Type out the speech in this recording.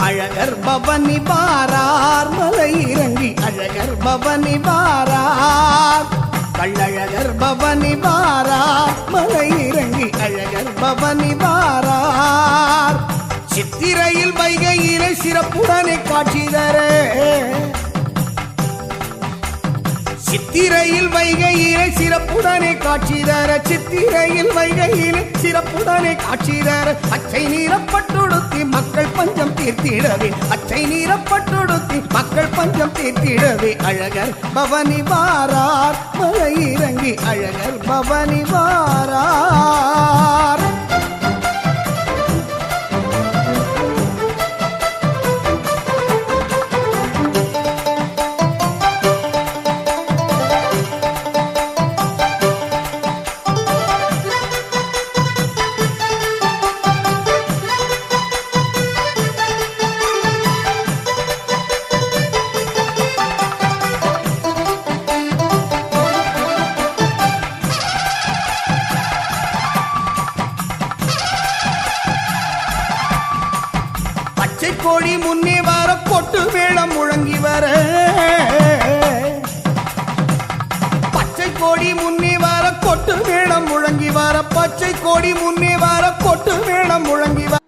அழகர் பவனி வாரார் மலை இறங்கி அழகர் பவனி வாரார் கள்ளழகர் பவனி வாரார் மலை இறங்கி அழகர் பவனி வாரார் சித்திரையில் வைகையிலே சிறப்புடனே காட்சி தர சித்திரையில் வைகையிலே சிறப்புடனே காட்சி தர சித்திரையில் வைகையிலே சிறப்புடனே காட்சி தர அச்சை நீரப்பட்டுடுத்தி மக்கள் பஞ்சம் தீர்த்திடவே அச்சை நீரப்பட்டுடுத்தி மக்கள் பஞ்சம் தீர்த்திடவே அழகர் பவனி வாரார் மலை இறங்கி அழகர் பவனி வாரார் பச்சை கோழி முன்னே வர கொட்டு மேளம் முழங்கி வர பச்சை கோழி முன்னே வர கொட்டு மேளம் முழங்கி வர பச்சை கோழி முன்னே வர கொட்டு மேளம் முழங்கி வர